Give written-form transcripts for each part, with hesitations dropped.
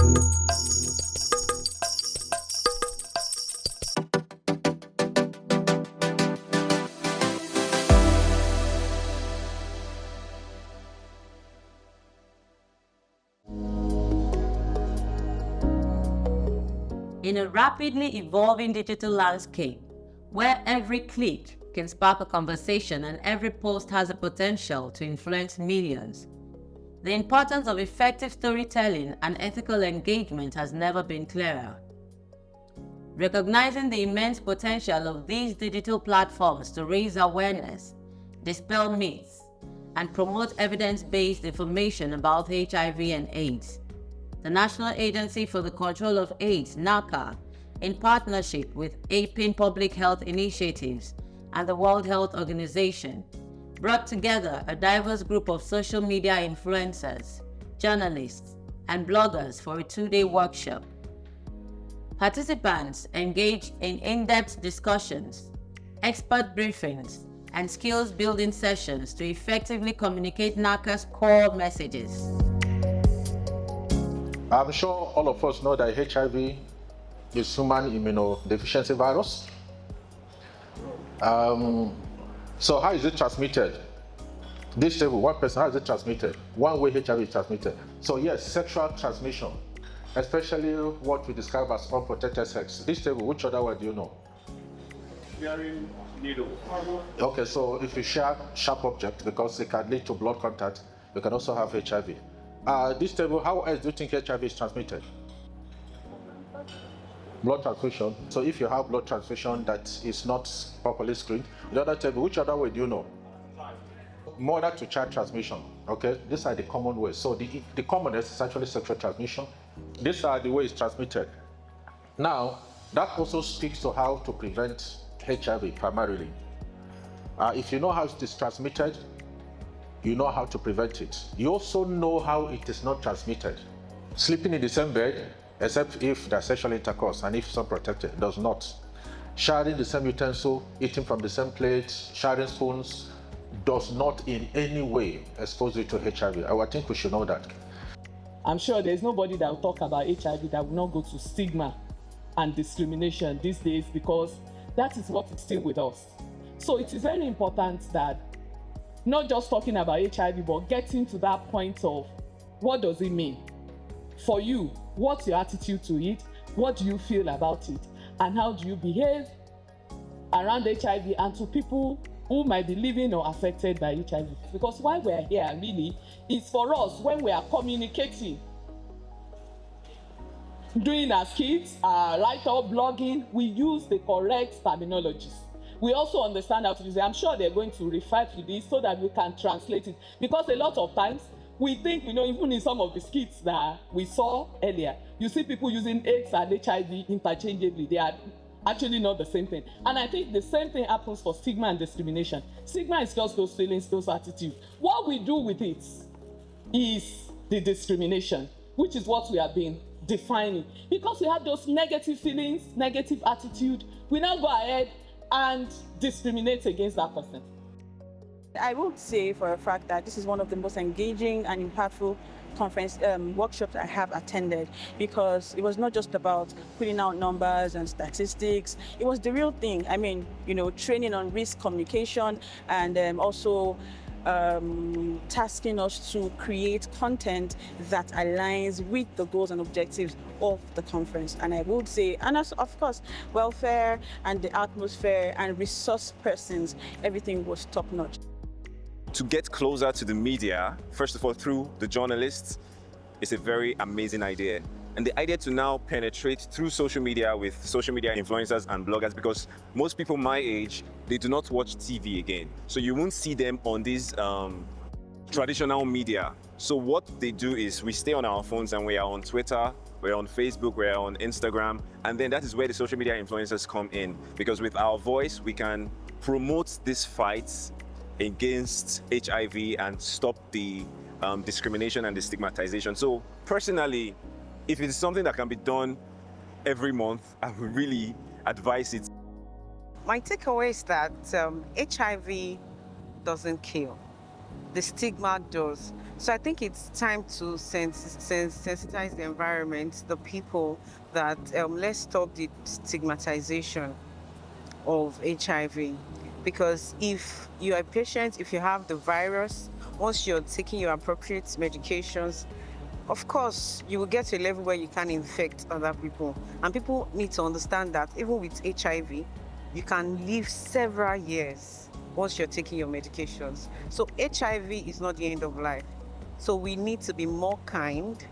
In a rapidly evolving digital landscape, where every click can spark a conversation and every post has the potential to influence millions, the importance of effective storytelling and ethical engagement has never been clearer. Recognizing the immense potential of these digital platforms to raise awareness, dispel myths, and promote evidence-based information about HIV and AIDS, the National Agency for the Control of AIDS, NACA, in partnership with APIN Public Health Initiatives and the World Health Organization, brought together a diverse group of social media influencers, journalists, and bloggers for a 2-day workshop. Participants engaged in in-depth discussions, expert briefings, and skills-building sessions to effectively communicate NACA's core messages. I'm sure all of us know that HIV is human immunodeficiency virus. So how is it transmitted? This table, one person, how is it transmitted? One way HIV is transmitted. So yes, sexual transmission, especially what we describe as unprotected sex. This table, which other word do you know? Sharing needle. Okay, so if you share sharp object, because it can lead to blood contact, you can also have HIV. This table, how else do you think HIV is transmitted? Blood transfusion. So if you have blood transfusion that is not properly screened, the other table, which other way do you know? Mother to child transmission. Okay, these are the common ways. So the commonest is actually sexual transmission. These are the ways transmitted. Now, that also speaks to how to prevent HIV primarily. If you know how it is transmitted, you know how to prevent it. You also know how it is not transmitted. Sleeping in the same bed, except if there's sexual intercourse and if it's unprotected, does not. Sharing the same utensil, eating from the same plate, sharing spoons, does not in any way expose you to HIV. I think we should know that. I'm sure there's nobody that will talk about HIV that will not go to stigma and discrimination these days, because that is what is still with us. So it is very important that not just talking about HIV, but getting to that point of what does it mean for you? What's your attitude to it? What do you feel about it? And how do you behave around HIV and to people who might be living or affected by HIV? Because why we're here really is for us, when we are communicating, doing our skits, our write-up, blogging, we use the correct terminologies. We also understand how to use it. I'm sure they're going to refer to this so that we can translate it. Because a lot of times, we think, even in some of the skits that we saw earlier, you see people using AIDS and HIV interchangeably. They are actually not the same thing. And I think the same thing happens for stigma and discrimination. Stigma is just those feelings, those attitudes. What we do with it is the discrimination, which is what we have been defining. Because we have those negative feelings, negative attitude, we now go ahead and discriminate against that person. I would say for a fact that this is one of the most engaging and impactful conference workshops I have attended, because it was not just about putting out numbers and statistics. It was the real thing. I mean, training on risk communication and also tasking us to create content that aligns with the goals and objectives of the conference. And I would say, and also, of course, welfare and the atmosphere and resource persons, everything was top-notch. To get closer to the media, first of all, through the journalists, is a very amazing idea. And the idea to now penetrate through social media with social media influencers and bloggers, because most people my age, they do not watch TV again. So you won't see them on these traditional media. So what they do is we stay on our phones and we are on Twitter, we're on Facebook, we're on Instagram, and then that is where the social media influencers come in, because with our voice, we can promote these fights against HIV and stop the discrimination and the stigmatization. So personally, if it's something that can be done every month, I would really advise it. My takeaway is that HIV doesn't kill. the stigma does. So I think it's time to sensitize the environment, the people, that let's stop the stigmatization of HIV. Because if you are a patient, if you have the virus, once you're taking your appropriate medications, of course, you will get to a level where you can infect other people. And people need to understand that even with HIV, you can live several years once you're taking your medications. So HIV is not the end of life. So we need to be more kind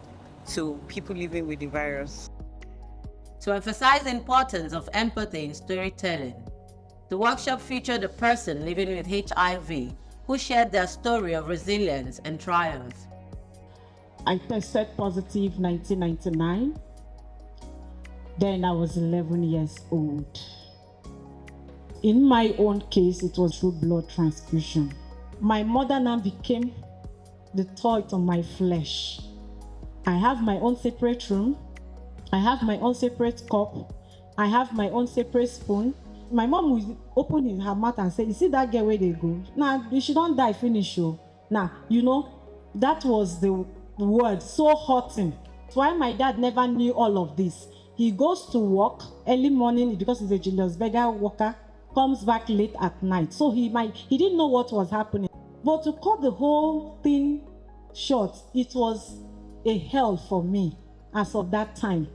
to people living with the virus. To emphasize the importance of empathy in storytelling, the workshop featured a person living with HIV who shared their story of resilience and triumph. I tested positive 1999. Then I was 11 years old. In my own case, it was through blood transfusion. My mother now became the toy on my flesh. I have my own separate room. I have my own separate cup. I have my own separate spoon. My mom would open in her mouth and say, "You see that girl where they go? Nah, she don't die, finish you." Nah, that was the word so hurting. That's why my dad never knew all of this. He goes to work early morning because he's a Julius Berger worker, comes back late at night. So he didn't know what was happening. But to cut the whole thing short, it was a hell for me as of that time.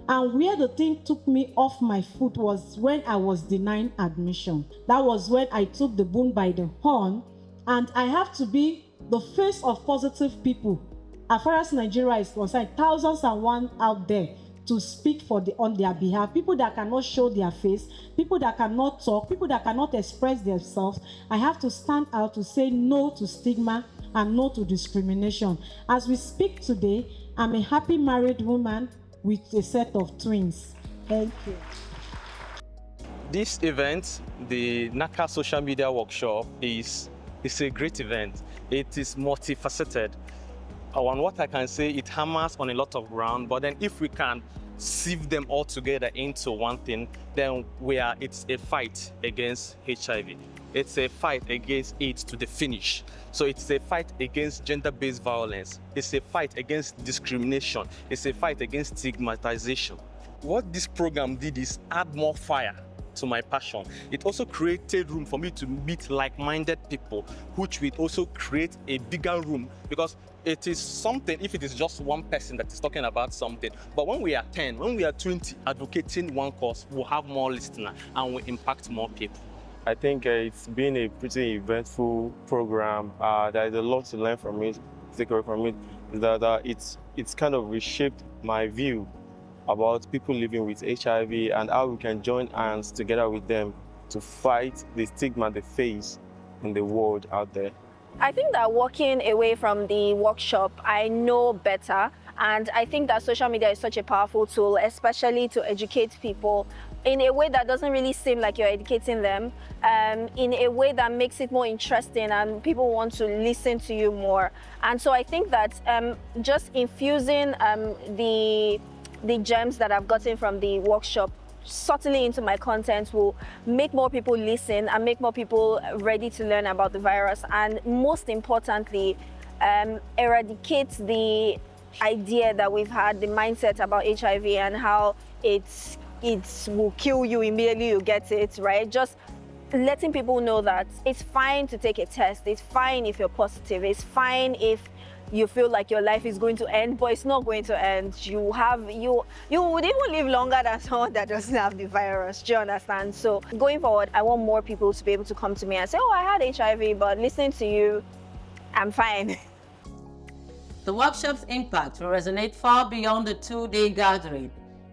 And where the thing took me off my foot was when I was denied admission. That was when I took the bull by the horn, and I have to be the face of positive people. As far as Nigeria is concerned, thousands and one out there to speak on their behalf. People that cannot show their face, people that cannot talk, people that cannot express themselves. I have to stand out to say no to stigma and no to discrimination. As we speak today, I'm a happy married woman with a set of twins. Thank you. This event, the NACA social media workshop, is a great event. It is multifaceted. And what I can say, it hammers on a lot of ground, but then if we can sieve them all together into one thing, then it's a fight against HIV. It's a fight against AIDS to the finish. So it's a fight against gender-based violence. It's a fight against discrimination. It's a fight against stigmatization. What this program did is add more fire to my passion. It also created room for me to meet like-minded people, which will also create a bigger room, because it is something if it is just one person that is talking about something. But when we are 10, when we are 20 advocating one cause, we'll have more listeners and we'll impact more people. I think it's been a pretty eventful program. There is a lot to learn from it, take away from it. That it's kind of reshaped my view about people living with HIV and how we can join hands together with them to fight the stigma they face in the world out there. I think that walking away from the workshop, I know better. And I think that social media is such a powerful tool, especially to educate people in a way that doesn't really seem like you're educating them, in a way that makes it more interesting and people want to listen to you more. And so I think that just infusing the gems that I've gotten from the workshop subtly into my content will make more people listen and make more people ready to learn about the virus, and most importantly, eradicate the idea that we've had, the mindset about HIV and how it will kill you immediately you get it, right? Just letting people know that it's fine to take a test, it's fine if you're positive, it's fine if you feel like your life is going to end, but it's not going to end. You would even live longer than someone that doesn't have the virus. Do you understand? So going forward, I want more people to be able to come to me and say, "Oh, I had HIV, but listening to you, I'm fine." The workshop's impact will resonate far beyond the two-day gathering,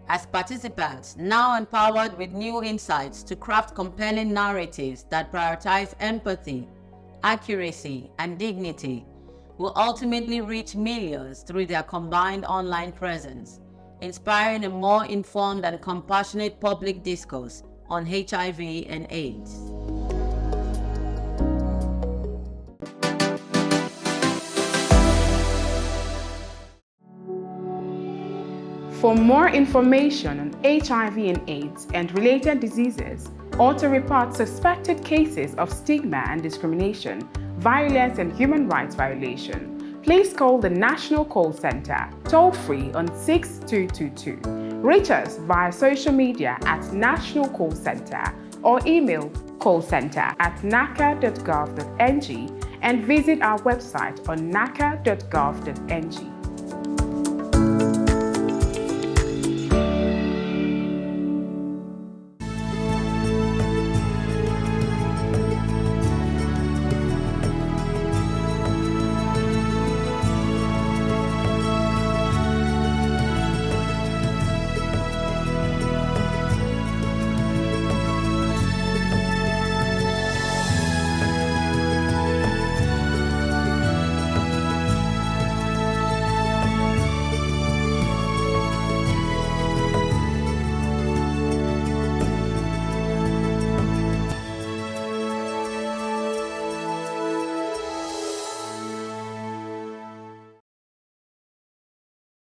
as participants, now empowered with new insights to craft compelling narratives that prioritize empathy, accuracy, and dignity, will ultimately reach millions through their combined online presence, inspiring a more informed and compassionate public discourse on HIV and AIDS. For more information on HIV and AIDS and related diseases, or to report suspected cases of stigma and discrimination, violence and human rights violation, please call the National Call Center toll-free on 6222. Reach us via social media at National Call Center or email callcenter@naca.gov.ng and visit our website on naca.gov.ng.